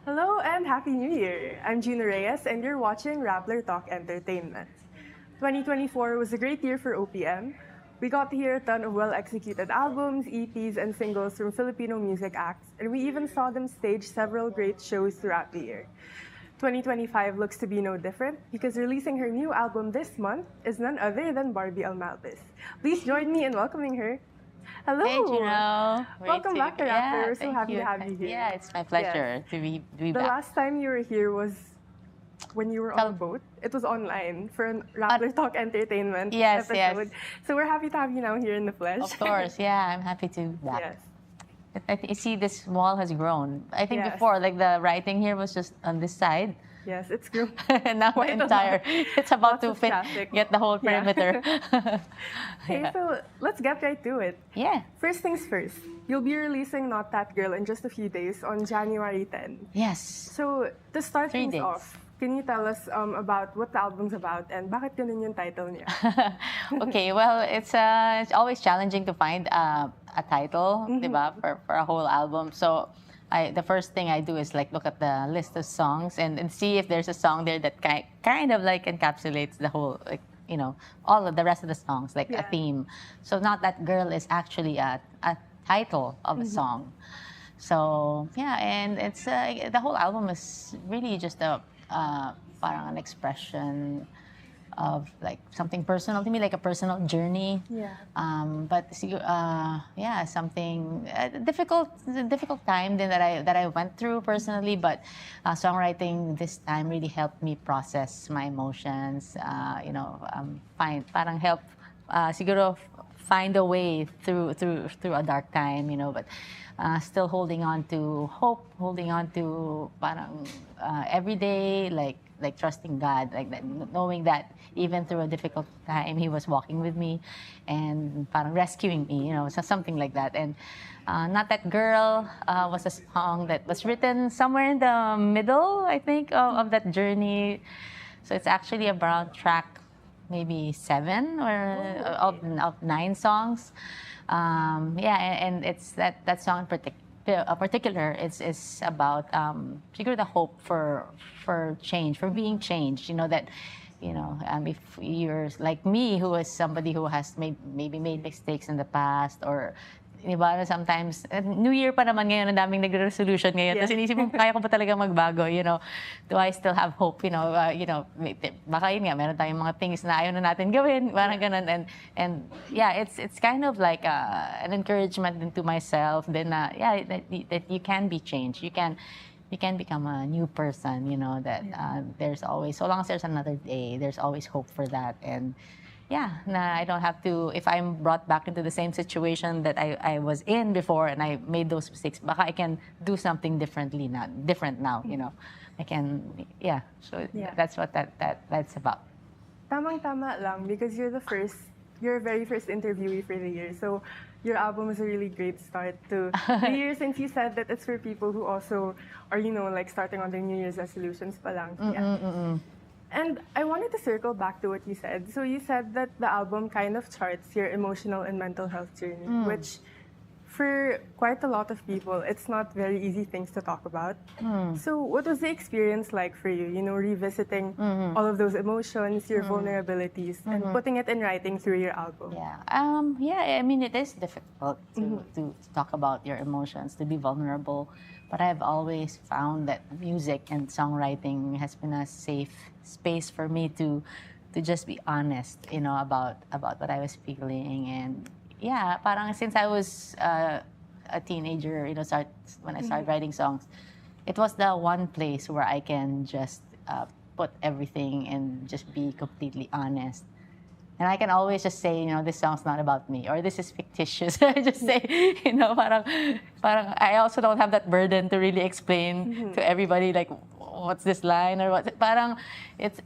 Hello and Happy New Year! I'm Gina Reyes and you're watching Rappler Talk Entertainment. 2024 was a great year for OPM. We got to hear a ton of well-executed albums, EPs, and singles from Filipino music acts, and we even saw them stage several great shows throughout the year. 2025 looks to be no different because releasing her new album this month is none other than Barbie Almalbis. Please join me in welcoming her. Hello! Hey, Gino. Welcome back to Rappler. We're so Thank happy you. to have you here. Yeah, it's my Yes. pleasure to be The back. last time you were here was when you were on a boat. It was online for an Rappler Talk Entertainment Yes, episode. yes. So we're happy to have you now here in the flesh. Of course, yeah, I'm happy to be back. Yes. You see, this wall has grown. I think Yes. before, like the writing here was just on this side, Yes, it's good. and now Quite a entire. lot. It's about Lots to of fit, traffic. get the whole Yeah. perimeter. Okay, so let's get right to it. Yeah. First things first, you'll be releasing Not That Girl in just a few days on January 10. Yes. So to start 3 things days. off, can you tell us about what the album's about and bakit ganun yung title niya? Okay, well, it's always challenging to find a title, diba, for a whole album. So the first thing I do is like look at the list of songs and see if there's a song there that kind of like encapsulates the whole, like, you know, all of the rest of the songs, like a Yeah. theme. So Not That Girl is actually a title of a song. So yeah, and it's the whole album is really just parang an expression of like something personal to me, like a personal journey. Yeah. But yeah, something difficult time then that I went through personally. But songwriting this time really helped me process my emotions. Parang help siguro find a way through a dark time. But still holding on to hope, holding on to parang every day, like trusting God, like that, knowing that even through a difficult time, He was walking with me and parang rescuing me, so something like that. And Not That Girl was a song that was written somewhere in the middle, I think, of that journey. So it's actually around track maybe 7 or of 9 songs. And it's that song in particular is about siguro the hope for change, for being changed. That if you're like me, who is somebody who has maybe made mistakes in the past, or diba, sometimes, New Year pa naman ngayon, ang daming nagre-resolution ngayon. Yeah. Tapos inisip mo, kaya ko ba talaga magbago? Do I still have hope? Baka yun nga, meron tayong mga things na ayaw na natin gawin. Parang ganun. And yeah, it's kind of like an encouragement into myself. Then, that you can be changed. You can become a new person, that there's always, so long as there's another day, there's always hope for that. And yeah, I don't have to, if I'm brought back into the same situation that I was in before and I made those mistakes, baka I can do something different now, I can, yeah. So Yeah. that's what that's about. Tamang-tama lang because you're your very first interviewee for the year. So your album is a really great start to the year, since you said that it's for people who also are, like starting on their New Year's resolutions pa lang. Yeah. And I wanted to circle back to what you said. So you said that the album kind of charts your emotional and mental health journey, which for quite a lot of people, it's not very easy things to talk about. So what was the experience like for you, revisiting all of those emotions, your vulnerabilities, and putting it in writing through your album? Yeah. I mean, it is difficult to talk about your emotions, to be vulnerable. But I've always found that music and songwriting has been a safe space for me to just be honest, about what I was feeling. And yeah, parang since I was a teenager, when I started writing songs, it was the one place where I can just put everything and just be completely honest. And I can always just say, this song's not about me, or this is fictitious. I just say, parang I also don't have that burden to really explain to everybody, like, what's this line or what. Parang it's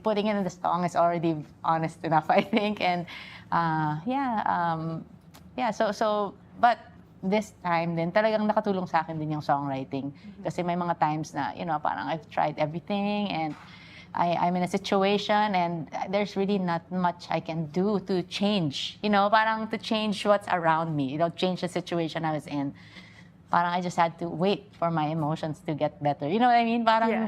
putting it in the song is already honest enough, I think. And but this time din, talagang nakatulong sa akin din yung songwriting. Kasi may mga times na, parang I've tried everything and I'm in a situation and there's really not much I can do to change, parang to change what's around me, change the situation I was in. parang I just had to wait for my emotions to get better. You know what I mean? Parang, Yeah.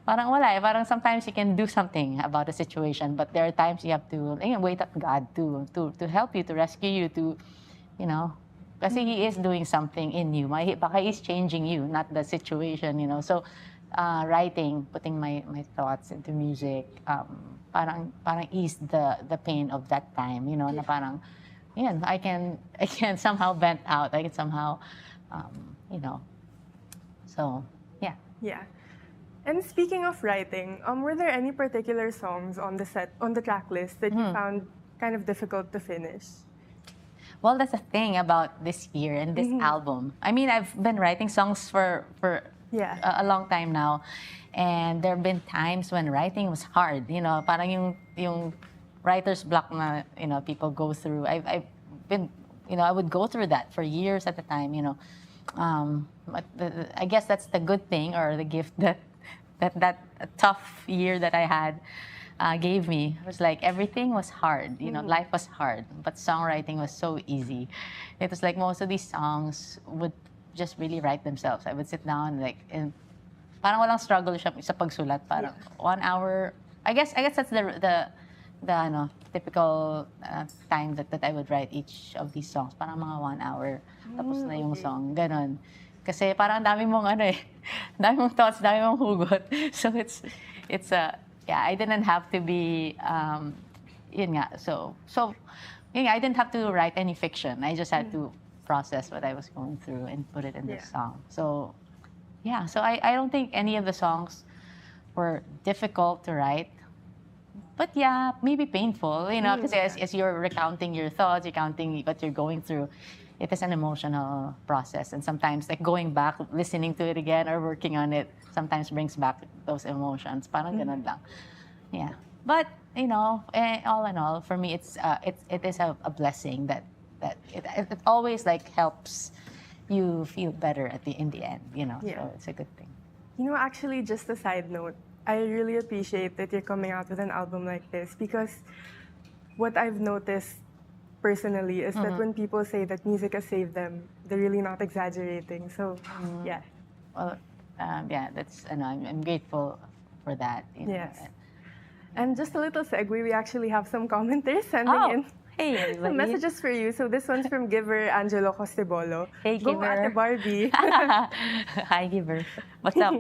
parang wala eh. Parang sometimes you can do something about a situation, but there are times you have to wait on God to help you, to rescue you, to, you know, kasi He is doing something in you. Baka He's changing you, not the situation, you know. So, writing, putting my thoughts into music, parang ease the pain of that time, you know, na parang, yeah, I can somehow vent out. I can somehow, you know. So, yeah. Yeah. And speaking of writing, were there any particular songs on the track list that you found kind of difficult to finish? Well, that's the thing about this year and this album. I mean, I've been writing songs for Yeah. a long time now, and there have been times when writing was hard. You know, parang yung writer's block na, you know, people go through. I've been, you know, I would go through that for years at a time. You know, but I guess that's the good thing or the gift that tough year that I had gave me. It was like everything was hard, you know, life was hard, but songwriting was so easy. It was like most of these songs would just really write themselves. I would sit down and parang walang struggle siya sa pagsulat. Parang 1 hour. I guess that's the ano, typical time that I would write each of these songs. Parang mga 1 hour. Tapos na yung song. Ganon. Kasi parang dami mong ano eh, dami mong thoughts, dami mong hugot. So it's yeah, I didn't have to be yun nga. So yun nga, I didn't have to write any fiction. I just had to process what I was going through and put it in this song. So yeah, so I don't think any of the songs were difficult to write. But yeah, maybe painful, you know, because as you're recounting your thoughts, recounting what you're going through, it is an emotional process. And sometimes, like going back, listening to it again or working on it, sometimes brings back those emotions. Parang ganun lang. Yeah. But, you know, all in all, for me, it is a blessing that it always like helps you feel better in the end, you know. Yeah. So it's a good thing. You know, actually, just a side note, I really appreciate that you're coming out with an album like this because what I've noticed personally is that when people say that music has saved them, they're really not exaggerating. So, yeah. Well, yeah, that's, and I'm grateful for that. You know. Yes. And just a little segue, we actually have some commenters sending in Hey, everybody. some messages for you. So this one's from Giver Angelo Costebolo. Hey, Go Giver. Ate Barbie. Hi, Giver. What's up?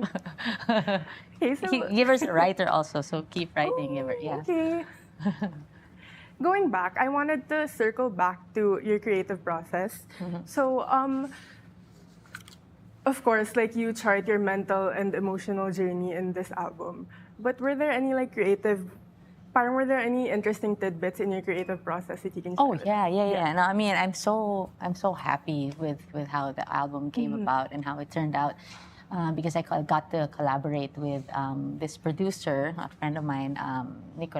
Okay, so, Giver's a writer also, so keep writing, Giver. Yeah. Okay. Going back, I wanted to circle back to your creative process. So, of course, like you chart your mental and emotional journey in this album. But were there any like were there any interesting tidbits in your creative process that you can share? Oh yeah. No, I mean, I'm so happy with how the album came about and how it turned out. Because I got to collaborate with this producer, a friend of mine, Nick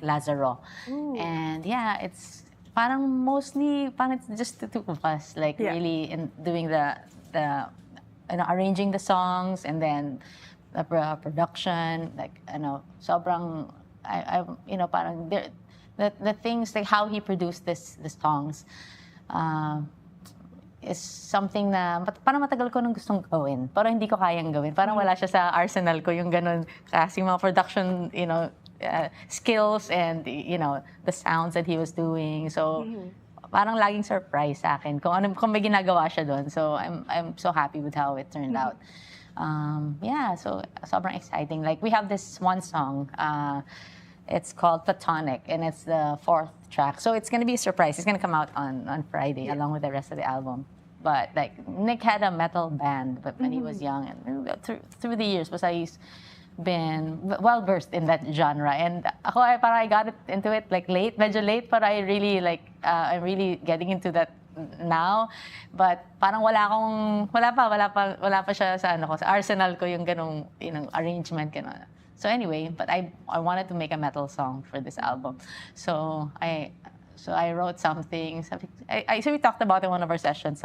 Lazaro. And yeah, it's parang mostly, it's just the two of us, like really in doing the you know, arranging the songs and then the production, like, you know, sobrang, I you know, parang the things, like how he produced the songs, is something na parang matagal ko nung gustong gawin, pero hindi ko kayang gawin. Parang wala siya sa arsenal ko yung ganun kasi mga production, you know, skills and, you know, the sounds that he was doing. So parang laging surprise sa akin kung may ginagawa siya doon. So I'm so happy with how it turned out. Yeah, so sobrang exciting. Like we have this one song, it's called Platonic, and it's the 4th track. So it's going to be a surprise. It's going to come out on Friday along with the rest of the album. But like Nick had a metal band but when he was young, and through the years, basta he's been well versed in that genre. And ako I got into it like medyo late, but I really like I'm really getting into that now. But parang wala pa siya sa sa arsenal ko yung ganung, you know, arrangement ganun. So anyway, but I wanted to make a metal song for this album. So I wrote something. So we talked about it in one of our sessions.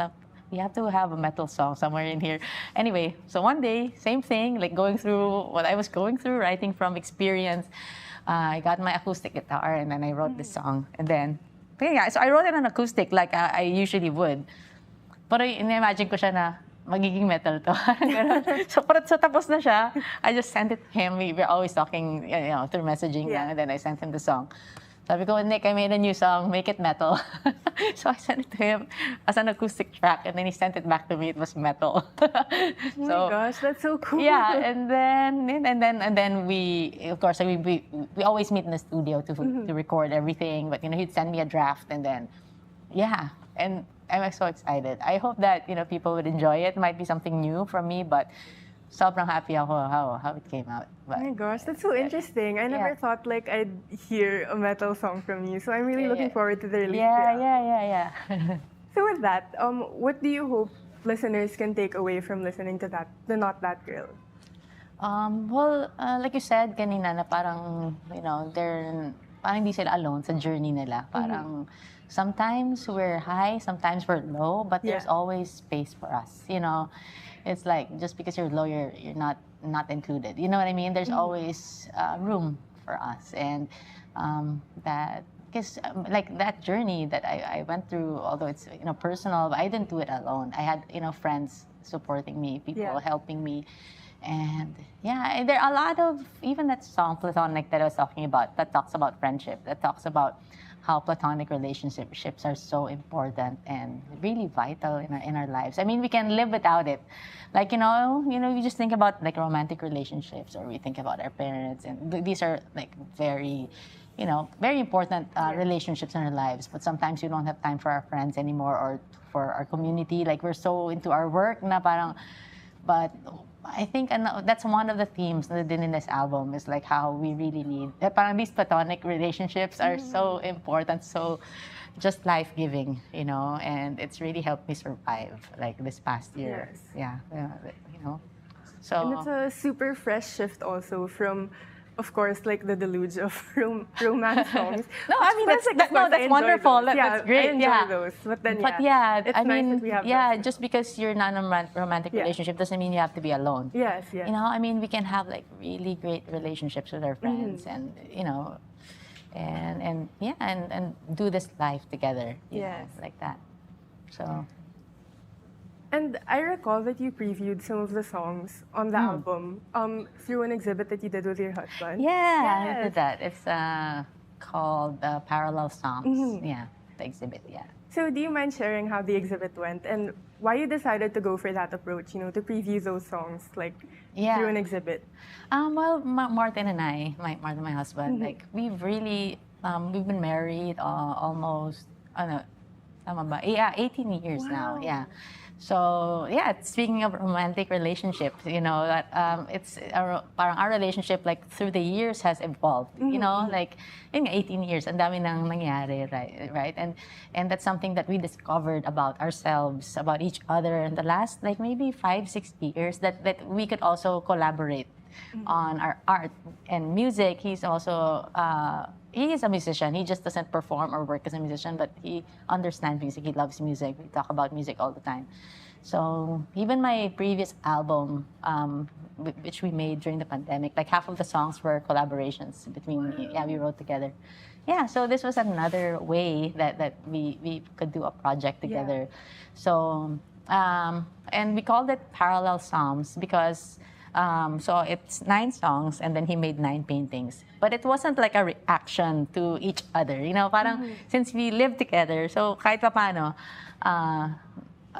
We have to have a metal song somewhere in here. Anyway, so one day, same thing, like going through what I was going through, writing from experience. I got my acoustic guitar and then I wrote this song. And then, yeah, so I wrote it on acoustic like I usually would. Pero in-imagine ko siya na magiging metal to. Ganun. So tapos na siya, I just sent it to him. We're always talking, through messaging lang, and then I sent him the song. Sabi ko, Nick, I made a new song, make it metal. So I sent it to him as an acoustic track, and then he sent it back to me. It was metal. Oh my gosh, that's so cool. Yeah, and then we, of course, we always meet in the studio to record everything. But he'd send me a draft, and then and I'm so excited. I hope that people would enjoy it. It might be something new from me, but sobrang happy ako how it came out. But, oh my gosh, that's so interesting. I never thought like I'd hear a metal song from you, so I'm really looking forward to the release. Yeah. So with that, what do you hope listeners can take away from listening to the Not That Girl? Well, like you said kanina na parang they're parang hindi sila alone sa journey nila. Parang sometimes we're high, sometimes we're low, but there's always space for us. It's like just because you're low, you're not included. You know what I mean? There's always room for us, and that because like that journey that I went through, although it's personal, but I didn't do it alone. I had friends supporting me, people helping me, and there are a lot of even that song Platonic that I was talking about that talks about friendship, that talks about how platonic relationships are so important and really vital in our lives. I mean, we can live without it. Like, you just think about like romantic relationships, or we think about our parents, and these are like very, very important relationships in our lives. But sometimes we don't have time for our friends anymore, or for our community. Like, we're so into our work na parang, but I think that's one of the themes din in this album, is like how we really need, parang these platonic relationships are so important, so just life-giving, and it's really helped me survive like this past year. Yes. So. And it's a super fresh shift also from, of course, like the deluge of romance songs. No, I mean that's wonderful. That's great. I enjoy those. But then, it's nice mean, that we have just because you're not in a romantic relationship doesn't mean you have to be alone. Yes. I mean, we can have like really great relationships with our friends, and and do this life together. You know, like that. So. And I recall that you previewed some of the songs on the album through an exhibit that you did with your husband. Yeah, I did that. It's called Parallel Songs. Yeah, the exhibit, So do you mind sharing how the exhibit went and why you decided to go for that approach, to preview those songs like through an exhibit? Well, Martin and I, Martin, my husband, like we've really, we've been married almost, tama ba? 18 years now, So speaking of romantic relationships, that it's parang our relationship like through the years has evolved. Like in 18 years, ang dami nang nangyari, right? And that's something that we discovered about ourselves, about each other in the last like maybe 5-6 years, that we could also collaborate on our art and music. He's also he is a musician. He just doesn't perform or work as a musician, but he understands music. He loves music. We talk about music all the time. So even my previous album, which we made during the pandemic, like half of the songs were collaborations between me. Yeah, we wrote together. Yeah, so this was another way that we could do a project together. So and we called it Parallel Songs because so it's 9 songs, and then he made 9 paintings. But it wasn't like a reaction to each other. Parang since we live together, so kahit pa paano,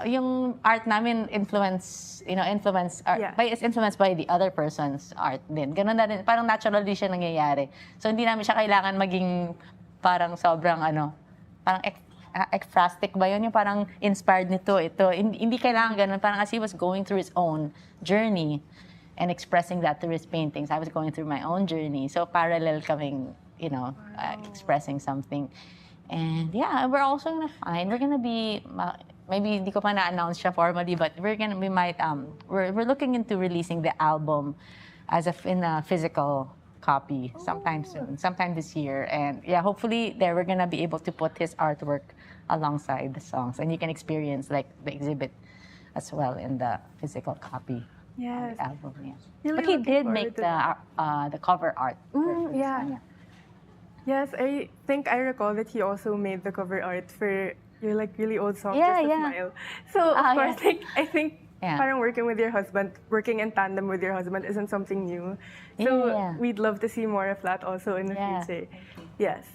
yung art namin is influenced by the other person's art din. Ganun na rin, parang naturally siya nangyayari. So hindi namin siya kailangan maging parang sobrang parang ekphrastic ba yun? Yung parang inspired nito, ito. Hindi kailangan ganun. Parang as he was going through his own journey, and expressing that through his paintings, I was going through my own journey. So parallel coming, expressing something. And we're also gonna we're gonna be, maybe hindi ko pa na-announce siya formally, but we're looking into releasing the album in a physical copy sometime soon, sometime this year. And hopefully there we're gonna be able to put his artwork alongside the songs, and you can experience like the exhibit as well in the physical copy. Yes. The album, Really but he looking did forward make to the cover art. For this one, Yes, I think I recall that he also made the cover art for You're like really old songs, Yeah, just a yeah. smile. So of course, yeah. like I think Yeah. parang working with your husband, working in tandem with your husband isn't something new. So Yeah. we'd love to see more of that also in the Yeah. future. Yes.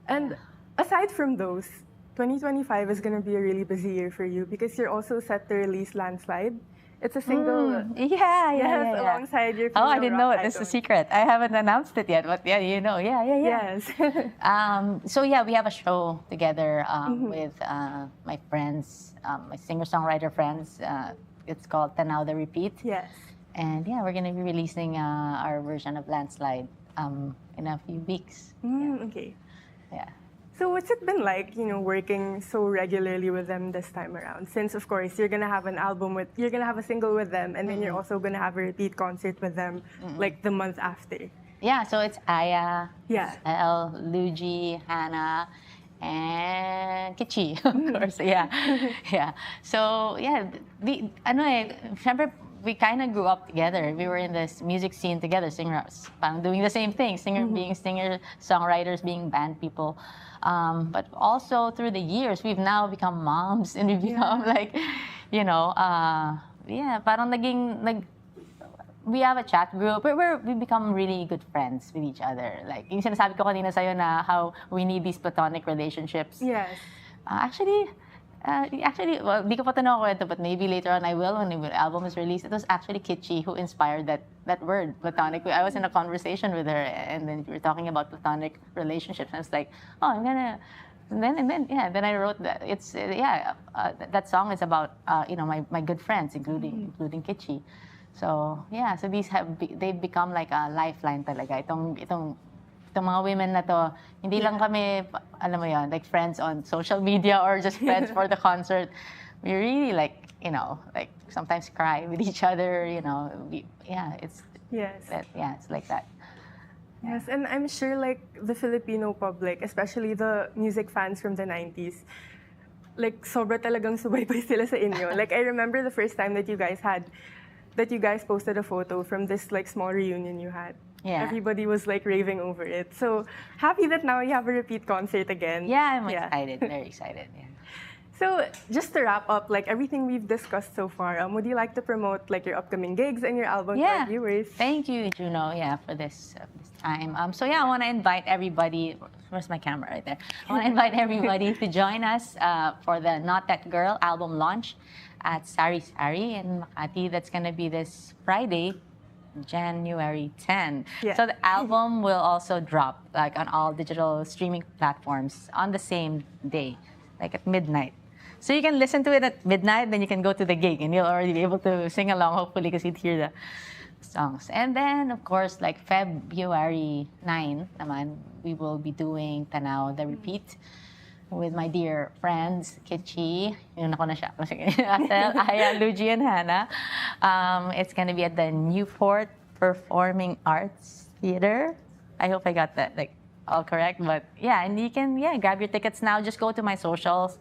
And aside from those, 2025 is going to be a really busy year for you because you're also set to release Landslide. It's a single, yes, alongside your Oh, I female didn't know rock it. This is a icon. secret. I haven't announced it yet, but yeah, you know. Yeah. Yes. So yeah, we have a show together with my friends, my singer-songwriter friends. It's called Tanaw the Repeat. Yes. And yeah, we're gonna be releasing our version of Landslide in a few weeks. Okay. Yeah. So what's it been like, working so regularly with them this time around? Since of course you're gonna have you're gonna have a single with them, and then you're also gonna have a repeat concert with them, like the month after. Yeah, so it's Aya, Yeah. Elle, Luigi, Hannah, and Kichi, of course. Yeah, yeah. So yeah, syempre, we kind of grew up together. We were in this music scene together, singers, parang doing the same thing, being singer, songwriters, being band people. But also through the years, we've now become moms, and we've become parang we have a chat group where we become really good friends with each other. Like, yung sinasabi ko kanina sa'yo na how we need these platonic relationships. Yes. Actually, well, di ko pa ito nakukwento, but maybe later on I will when the album is released. It was actually Kitchi who inspired that word, platonic. I was in a conversation with her, and then we were talking about platonic relationships. And I was like, oh, I'm gonna... And then I wrote that. That song is about, my good friends, including Kitchi. So, yeah, so they've become like a lifeline talaga. Itong mga women na to, hindi lang kami, alam mo yon, like friends on social media or just friends for the concert. We really like sometimes cry with each other, it's like that. Yes, and I'm sure like the Filipino public, especially the music fans from the 90s, like sobra talagang subaybay sila sa inyo. Like I remember the first time that you guys posted a photo from this like small reunion you had. Yeah. Everybody was like raving over it. So happy that now you have a repeat concert again. Yeah, I'm excited, very excited. Yeah. So just to wrap up, like everything we've discussed so far, would you like to promote like your upcoming gigs and your album to our viewers? Thank you, Juno, for this time. I want to invite everybody. Where's my camera? Right there. I want to invite everybody to join us for the Not That Girl album launch at Sari Sari in Makati. That's going to be this Friday, January 10. Yeah. So the album will also drop like on all digital streaming platforms on the same day, like at midnight. So you can listen to it at midnight, then you can go to the gig and you'll already be able to sing along, hopefully, because you'd hear the songs. And then, of course, like February 9 naman, we will be doing Tanaw the Repeat with my dear friends, Kitchi, yun ako na siya, Aya, Luigi, and Hannah. It's going to be at the Newport Performing Arts Theater. I hope I got that all correct, but yeah, and you can grab your tickets now. Just go to my socials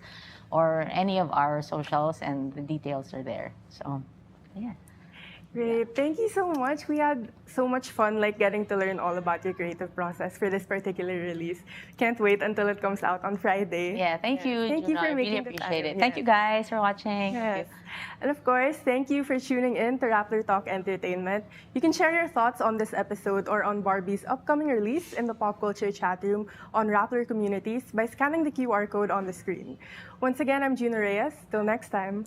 or any of our socials, and the details are there. So, yeah. Great. Thank you so much. We had so much fun getting to learn all about your creative process for this particular release. Can't wait until it comes out on Friday. Yeah, thank you, Thank you Juno. for I making really the appreciate time. it. Thank you guys for watching. Yes. And of course, thank you for tuning in to Rappler Talk Entertainment. You can share your thoughts on this episode or on Barbie's upcoming release in the pop culture chat room on Rappler communities by scanning the QR code on the screen. Once again, I'm Juno Reyes. Till next time.